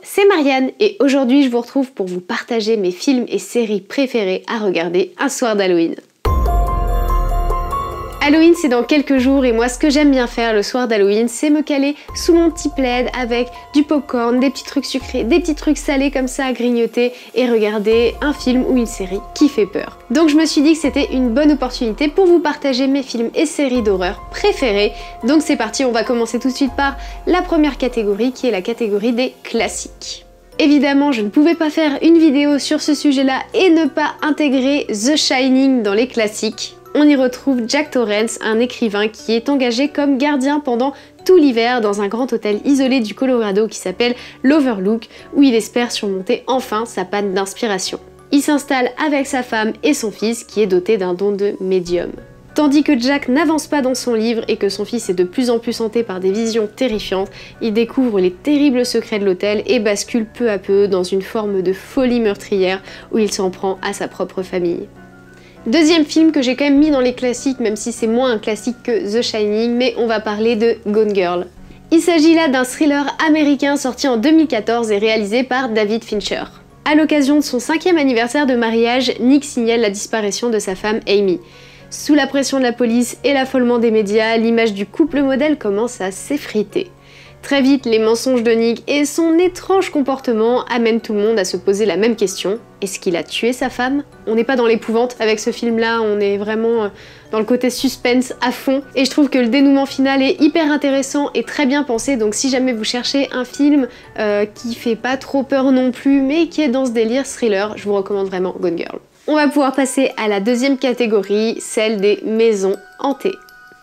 c'est Marianne et aujourd'hui je vous retrouve pour vous partager mes films et séries préférés à regarder un soir d'Halloween. Halloween c'est dans quelques jours et moi ce que j'aime bien faire le soir d'Halloween c'est me caler sous mon petit plaid avec du popcorn, des petits trucs sucrés, des petits trucs salés comme ça à grignoter et regarder un film ou une série qui fait peur. Donc je me suis dit que c'était une bonne opportunité pour vous partager mes films et séries d'horreur préférés. Donc c'est parti, on va commencer tout de suite par la première catégorie qui est la catégorie des classiques. Évidemment, je ne pouvais pas faire une vidéo sur ce sujet-là et ne pas intégrer The Shining dans les classiques. On y retrouve Jack Torrance, un écrivain qui est engagé comme gardien pendant tout l'hiver dans un grand hôtel isolé du Colorado qui s'appelle l'Overlook, où il espère surmonter enfin sa panne d'inspiration. Il s'installe avec sa femme et son fils qui est doté d'un don de médium. Tandis que Jack n'avance pas dans son livre et que son fils est de plus en plus hanté par des visions terrifiantes, il découvre les terribles secrets de l'hôtel et bascule peu à peu dans une forme de folie meurtrière où il s'en prend à sa propre famille. Deuxième film que j'ai quand même mis dans les classiques, même si c'est moins un classique que The Shining, mais on va parler de Gone Girl. Il s'agit là d'un thriller américain sorti en 2014 et réalisé par David Fincher. À l'occasion de son 5e anniversaire de mariage, Nick signale la disparition de sa femme Amy. Sous la pression de la police et l'affolement des médias, l'image du couple modèle commence à s'effriter. Très vite, les mensonges de Nick et son étrange comportement amènent tout le monde à se poser la même question. Est-ce qu'il a tué sa femme? On n'est pas dans l'épouvante avec ce film-là, on est vraiment dans le côté suspense à fond. Et je trouve que le dénouement final est hyper intéressant et très bien pensé, donc si jamais vous cherchez un film qui fait pas trop peur non plus, mais qui est dans ce délire thriller, je vous recommande vraiment Gone Girl. On va pouvoir passer à la deuxième catégorie, celle des maisons hantées.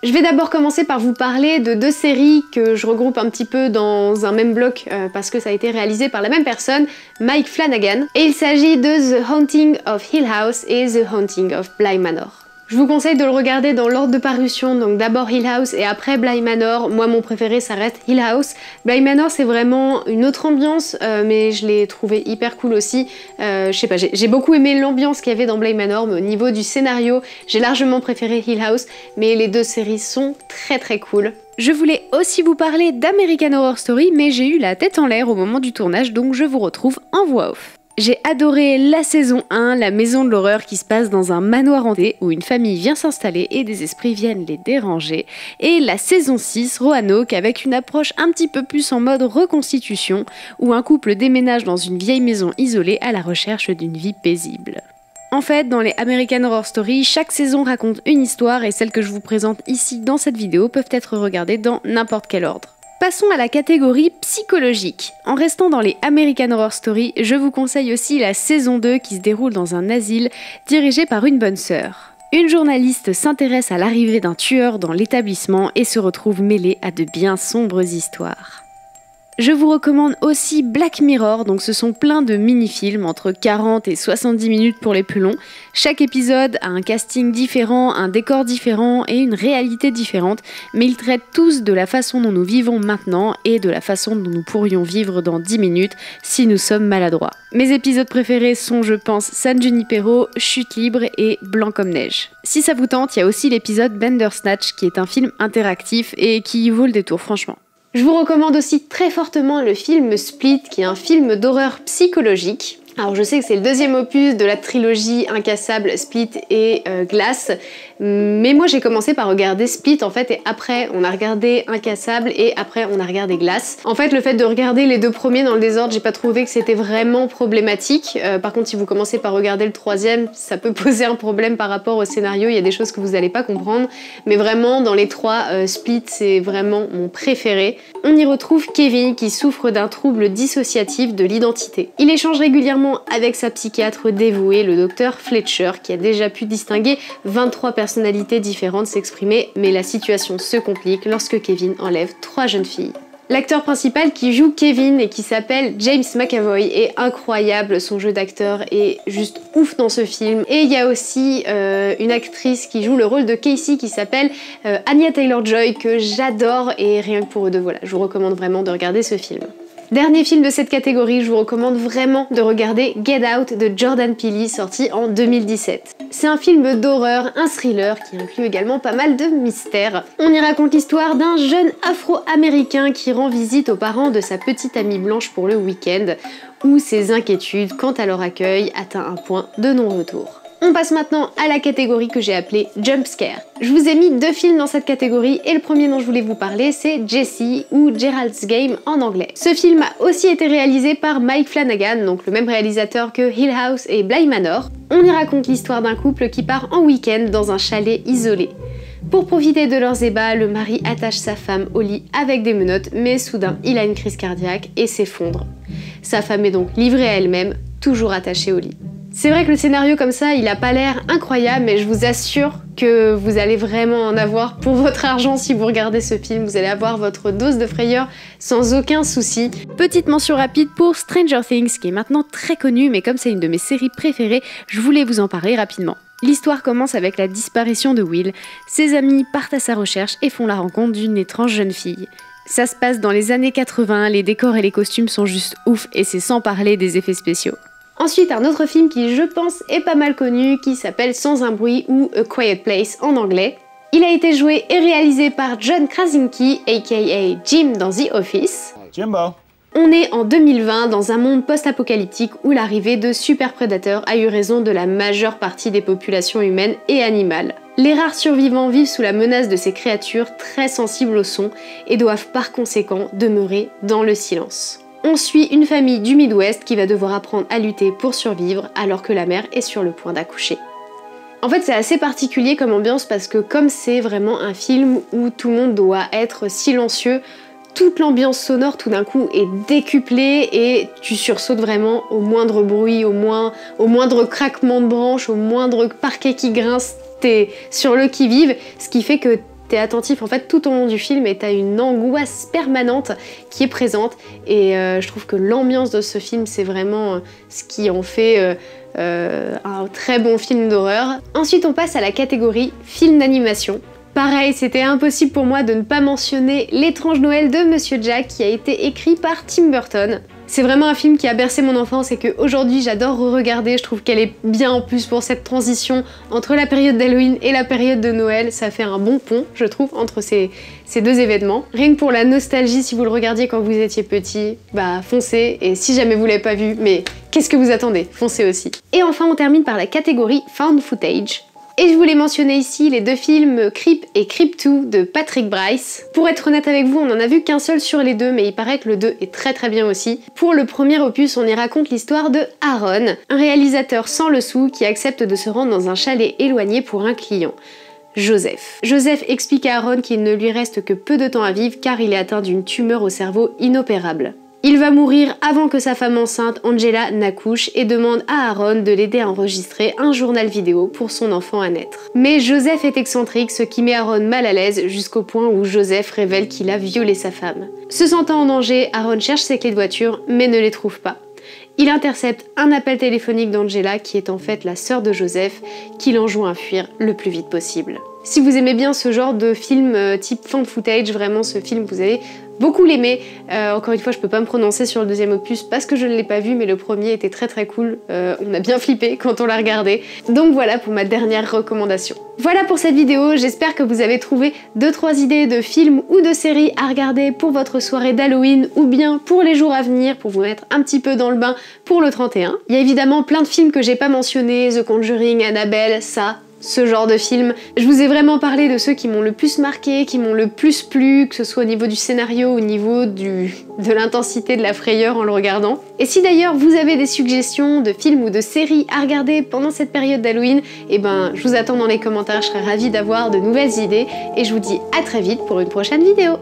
Je vais d'abord commencer par vous parler de deux séries que je regroupe un petit peu dans un même bloc parce que ça a été réalisé par la même personne, Mike Flanagan. Et il s'agit de The Haunting of Hill House et The Haunting of Bly Manor. Je vous conseille de le regarder dans l'ordre de parution, donc d'abord Hill House et après Bly Manor. Moi mon préféré ça reste Hill House. Bly Manor c'est vraiment une autre ambiance, mais je l'ai trouvé hyper cool aussi. Je sais pas, j'ai beaucoup aimé l'ambiance qu'il y avait dans Bly Manor, mais au niveau du scénario, j'ai largement préféré Hill House, mais les deux séries sont très cool. Je voulais aussi vous parler d'American Horror Story, mais j'ai eu la tête en l'air au moment du tournage, donc je vous retrouve en voix off. J'ai adoré la saison 1, la maison de l'horreur qui se passe dans un manoir hanté où une famille vient s'installer et des esprits viennent les déranger. Et la saison 6, Roanoke, avec une approche un petit peu plus en mode reconstitution où un couple déménage dans une vieille maison isolée à la recherche d'une vie paisible. En fait, dans les American Horror Story, chaque saison raconte une histoire et celles que je vous présente ici dans cette vidéo peuvent être regardées dans n'importe quel ordre. Passons à la catégorie psychologique. En restant dans les American Horror Story, je vous conseille aussi la saison 2 qui se déroule dans un asile dirigé par une bonne sœur. Une journaliste s'intéresse à l'arrivée d'un tueur dans l'établissement et se retrouve mêlée à de bien sombres histoires. Je vous recommande aussi Black Mirror, donc ce sont plein de mini-films entre 40 et 70 minutes pour les plus longs. Chaque épisode a un casting différent, un décor différent et une réalité différente, mais ils traitent tous de la façon dont nous vivons maintenant et de la façon dont nous pourrions vivre dans 10 minutes si nous sommes maladroits. Mes épisodes préférés sont, je pense, San Junipero, Chute libre et Blanc comme neige. Si ça vous tente, il y a aussi l'épisode Bandersnatch qui est un film interactif et qui vaut le détour franchement. Je vous recommande aussi très fortement le film Split, qui est un film d'horreur psychologique. Alors je sais que c'est le deuxième opus de la trilogie Incassable, Split et Glass, mais moi j'ai commencé par regarder Split en fait et après on a regardé Incassable et après on a regardé Glass. En fait le fait de regarder les deux premiers dans le désordre, j'ai pas trouvé que c'était vraiment problématique. Par contre si vous commencez par regarder le troisième, ça peut poser un problème par rapport au scénario, il y a des choses que vous allez pas comprendre, mais vraiment dans les trois, Split c'est vraiment mon préféré. On y retrouve Kevin qui souffre d'un trouble dissociatif de l'identité. Il échange régulièrement avec sa psychiatre dévouée, le docteur Fletcher, qui a déjà pu distinguer 23 personnalités différentes s'exprimer, mais la situation se complique lorsque Kevin enlève 3 jeunes filles. L'acteur principal qui joue Kevin et qui s'appelle James McAvoy est incroyable, son jeu d'acteur est juste ouf dans ce film. Et il y a aussi une actrice qui joue le rôle de Casey qui s'appelle Anya Taylor-Joy que j'adore et rien que pour eux deux, voilà, je vous recommande vraiment de regarder ce film. Dernier film de cette catégorie, je vous recommande vraiment de regarder Get Out de Jordan Peele, sorti en 2017. C'est un film d'horreur, un thriller qui inclut également pas mal de mystères. On y raconte l'histoire d'un jeune afro-américain qui rend visite aux parents de sa petite amie blanche pour le week-end, où ses inquiétudes quant à leur accueil atteignent un point de non-retour. On passe maintenant à la catégorie que j'ai appelée Jump Scare. Je vous ai mis 2 films dans cette catégorie et le premier dont je voulais vous parler c'est Jessie ou Gerald's Game en anglais. Ce film a aussi été réalisé par Mike Flanagan, donc le même réalisateur que Hill House et Bly Manor. On y raconte l'histoire d'un couple qui part en week-end dans un chalet isolé. Pour profiter de leurs ébats, le mari attache sa femme au lit avec des menottes, mais soudain il a une crise cardiaque et s'effondre. Sa femme est donc livrée à elle-même, toujours attachée au lit. C'est vrai que le scénario comme ça, il a pas l'air incroyable, mais je vous assure que vous allez vraiment en avoir pour votre argent si vous regardez ce film. Vous allez avoir votre dose de frayeur sans aucun souci. Petite mention rapide pour Stranger Things, qui est maintenant très connu, mais comme c'est une de mes séries préférées, je voulais vous en parler rapidement. L'histoire commence avec la disparition de Will. Ses amis partent à sa recherche et font la rencontre d'une étrange jeune fille. Ça se passe dans les années 80, les décors et les costumes sont juste ouf et c'est sans parler des effets spéciaux. Ensuite, un autre film qui, je pense, est pas mal connu, qui s'appelle Sans un bruit ou A Quiet Place en anglais. Il a été joué et réalisé par John Krasinski, aka Jim dans The Office. Jimbo. On est en 2020 dans un monde post-apocalyptique où l'arrivée de superprédateurs a eu raison de la majeure partie des populations humaines et animales. Les rares survivants vivent sous la menace de ces créatures très sensibles au son et doivent par conséquent demeurer dans le silence. On suit une famille du Midwest qui va devoir apprendre à lutter pour survivre alors que la mère est sur le point d'accoucher. En fait, c'est assez particulier comme ambiance parce que comme c'est vraiment un film où tout le monde doit être silencieux, toute l'ambiance sonore tout d'un coup est décuplée et tu sursautes vraiment au moindre bruit, au moindre craquement de branches, au moindre parquet qui grince, t'es sur le qui-vive, ce qui fait que t'es attentif en fait tout au long du film et t'as une angoisse permanente qui est présente et je trouve que l'ambiance de ce film c'est vraiment ce qui en fait un très bon film d'horreur. Ensuite on passe à la catégorie film d'animation. Pareil, c'était impossible pour moi de ne pas mentionner L'étrange Noël de Monsieur Jack qui a été écrit par Tim Burton. C'est vraiment un film qui a bercé mon enfance et qu'aujourd'hui j'adore re-regarder, je trouve qu'elle est bien en plus pour cette transition entre la période d'Halloween et la période de Noël, ça fait un bon pont je trouve entre ces 2 événements. Rien que pour la nostalgie, si vous le regardiez quand vous étiez petit, bah foncez, et si jamais vous l'avez pas vu, mais qu'est-ce que vous attendez? Foncez aussi. Et enfin on termine par la catégorie Found Footage. Et je voulais mentionner ici les 2 films Creep et Creep 2 de Patrick Brice. Pour être honnête avec vous, on n'en a vu qu'un seul sur les 2, mais il paraît que le 2 est très très bien aussi. Pour le premier opus, on y raconte l'histoire de Aaron, un réalisateur sans le sou qui accepte de se rendre dans un chalet éloigné pour un client. Joseph. Joseph explique à Aaron qu'il ne lui reste que peu de temps à vivre car il est atteint d'une tumeur au cerveau inopérable. Il va mourir avant que sa femme enceinte, Angela, n'accouche et demande à Aaron de l'aider à enregistrer un journal vidéo pour son enfant à naître. Mais Joseph est excentrique, ce qui met Aaron mal à l'aise jusqu'au point où Joseph révèle qu'il a violé sa femme. Se sentant en danger, Aaron cherche ses clés de voiture mais ne les trouve pas. Il intercepte un appel téléphonique d'Angela qui est en fait la sœur de Joseph qui l'enjoint à fuir le plus vite possible. Si vous aimez bien ce genre de film type found footage, vraiment ce film vous allez beaucoup l'aimer. Encore une fois, je peux pas me prononcer sur le 2e opus parce que je ne l'ai pas vu, mais le premier était très très cool. On a bien flippé quand on l'a regardé. Donc voilà pour ma dernière recommandation. Voilà pour cette vidéo, j'espère que vous avez trouvé 2-3 idées de films ou de séries à regarder pour votre soirée d'Halloween ou bien pour les jours à venir, pour vous mettre un petit peu dans le bain pour le 31. Il y a évidemment plein de films que j'ai pas mentionnés, The Conjuring, Annabelle, ça, ce genre de film. Je vous ai vraiment parlé de ceux qui m'ont le plus marqué, qui m'ont le plus plu, que ce soit au niveau du scénario, au niveau de l'intensité de la frayeur en le regardant. Et si d'ailleurs vous avez des suggestions de films ou de séries à regarder pendant cette période d'Halloween, eh ben je vous attends dans les commentaires, je serais ravie d'avoir de nouvelles idées et je vous dis à très vite pour une prochaine vidéo.